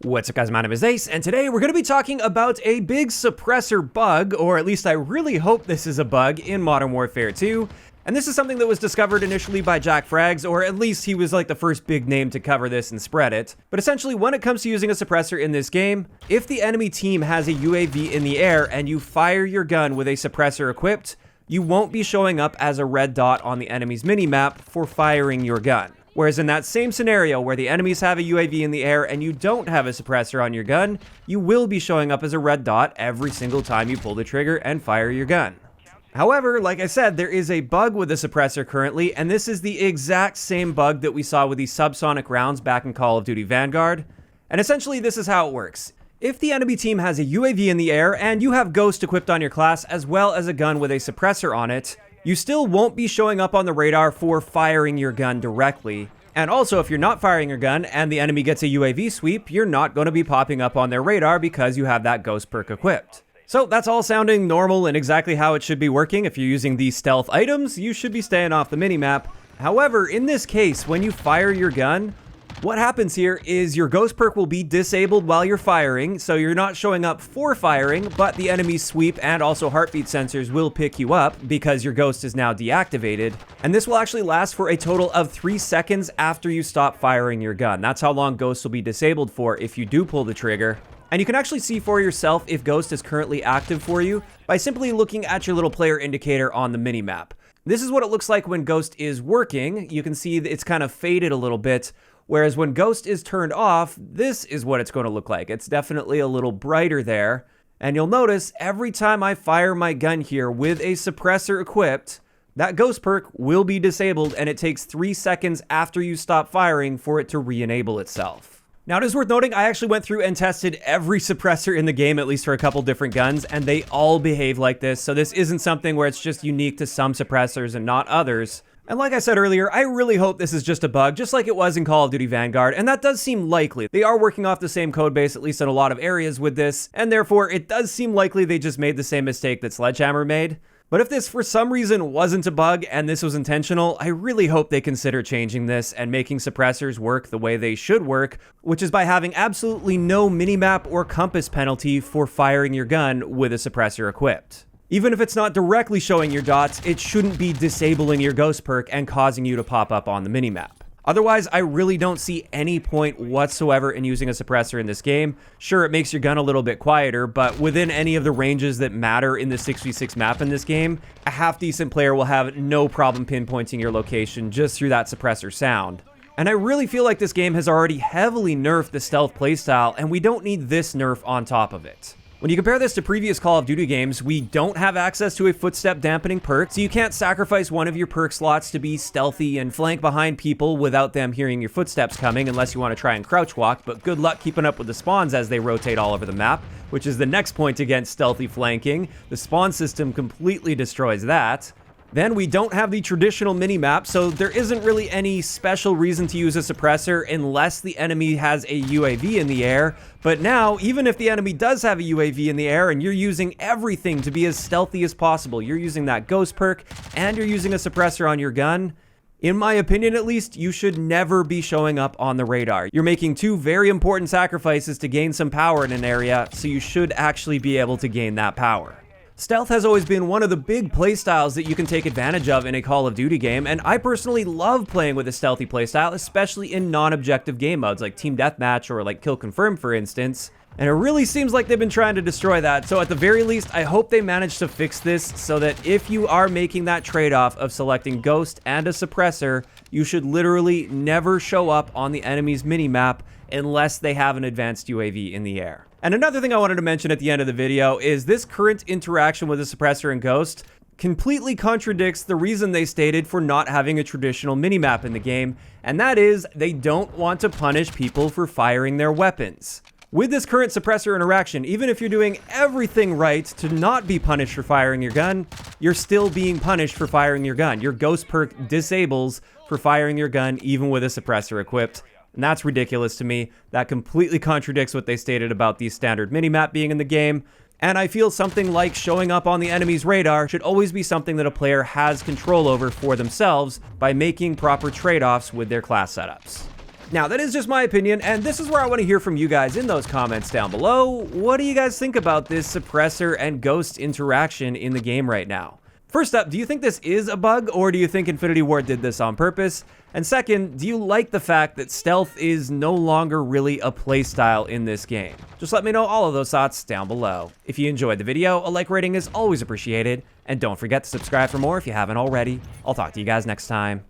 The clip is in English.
What's up guys, my name is Ace, and today we're going to be talking about a big suppressor bug, or at least I really hope this is a bug in Modern Warfare 2. And this is something that was discovered initially by Jack Frags, or at least he was like the first big name to cover this and spread it. But essentially, when it comes to using a suppressor in this game, if the enemy team has a UAV in the air and you fire your gun with a suppressor equipped, you won't be showing up as a red dot on the enemy's minimap for firing your gun. Whereas in that same scenario where the enemies have a UAV in the air and you don't have a suppressor on your gun, you will be showing up as a red dot every single time you pull the trigger and fire your gun. However, like I said, there is a bug with the suppressor currently, and this is the exact same bug that we saw with the subsonic rounds back in Call of Duty Vanguard. And essentially this is how it works. If the enemy team has a UAV in the air and you have Ghost equipped on your class as well as a gun with a suppressor on it, you still won't be showing up on the radar for firing your gun directly. And also, if you're not firing your gun and the enemy gets a UAV sweep, you're not going to be popping up on their radar because you have that Ghost perk equipped. So that's all sounding normal and exactly how it should be working. If you're using these stealth items, you should be staying off the minimap. However, in this case, when you fire your gun, what happens here is your Ghost perk will be disabled while you're firing, so you're not showing up for firing, but the enemy's sweep and also heartbeat sensors will pick you up because your Ghost is now deactivated. And this will actually last for a total of 3 seconds after you stop firing your gun. That's how long Ghost will be disabled for if you do pull the trigger. And you can actually see for yourself if Ghost is currently active for you by simply looking at your little player indicator on the minimap. This is what it looks like when Ghost is working. You can see that it's kind of faded a little bit. Whereas when Ghost is turned off, this is what it's going to look like. It's definitely a little brighter there. And you'll notice every time I fire my gun here with a suppressor equipped, that Ghost perk will be disabled and it takes 3 seconds after you stop firing for it to re-enable itself. Now, it is worth noting, I actually went through and tested every suppressor in the game, at least for a couple different guns, and they all behave like this. So this isn't something where it's just unique to some suppressors and not others. And like I said earlier, I really hope this is just a bug, just like it was in Call of Duty Vanguard, and that does seem likely. They are working off the same code base, at least in a lot of areas with this, and therefore it does seem likely they just made the same mistake that Sledgehammer made. But if this for some reason wasn't a bug and this was intentional, I really hope they consider changing this and making suppressors work the way they should work, which is by having absolutely no minimap or compass penalty for firing your gun with a suppressor equipped. Even if it's not directly showing your dots, it shouldn't be disabling your Ghost perk and causing you to pop up on the minimap. Otherwise, I really don't see any point whatsoever in using a suppressor in this game. Sure, it makes your gun a little bit quieter, but within any of the ranges that matter in the 6v6 map in this game, a half-decent player will have no problem pinpointing your location just through that suppressor sound. And I really feel like this game has already heavily nerfed the stealth playstyle, and we don't need this nerf on top of it. When you compare this to previous Call of Duty games, we don't have access to a footstep dampening perk, so you can't sacrifice one of your perk slots to be stealthy and flank behind people without them hearing your footsteps coming, unless you want to try and crouch walk, but good luck keeping up with the spawns as they rotate all over the map, which is the next point against stealthy flanking. The spawn system completely destroys that. Then we don't have the traditional minimap, so there isn't really any special reason to use a suppressor unless the enemy has a UAV in the air. But now, even if the enemy does have a UAV in the air and you're using everything to be as stealthy as possible, you're using that Ghost perk and you're using a suppressor on your gun, in my opinion at least, you should never be showing up on the radar. You're making two very important sacrifices to gain some power in an area, so you should actually be able to gain that power. Stealth has always been one of the big playstyles that you can take advantage of in a Call of Duty game, and I personally love playing with a stealthy playstyle, especially in non-objective game modes like Team Deathmatch or like Kill Confirm, for instance. And it really seems like they've been trying to destroy that, so at the very least, I hope they manage to fix this so that if you are making that trade-off of selecting Ghost and a suppressor, you should literally never show up on the enemy's minimap unless they have an advanced UAV in the air. And another thing I wanted to mention at the end of the video is this current interaction with a suppressor and Ghost completely contradicts the reason they stated for not having a traditional minimap in the game, and that is they don't want to punish people for firing their weapons. With this current suppressor interaction, even if you're doing everything right to not be punished for firing your gun, you're still being punished for firing your gun. Your Ghost perk disables for firing your gun even with a suppressor equipped. And that's ridiculous to me. That completely contradicts what they stated about the standard minimap being in the game. And I feel something like showing up on the enemy's radar should always be something that a player has control over for themselves by making proper trade-offs with their class setups. Now, that is just my opinion, and this is where I want to hear from you guys in those comments down below. What do you guys think about this suppressor and ghost interaction in the game right now? First up, do you think this is a bug, or do you think Infinity Ward did this on purpose? And second, do you like the fact that stealth is no longer really a playstyle in this game? Just let me know all of those thoughts down below. If you enjoyed the video, a like rating is always appreciated, and don't forget to subscribe for more if you haven't already. I'll talk to you guys next time.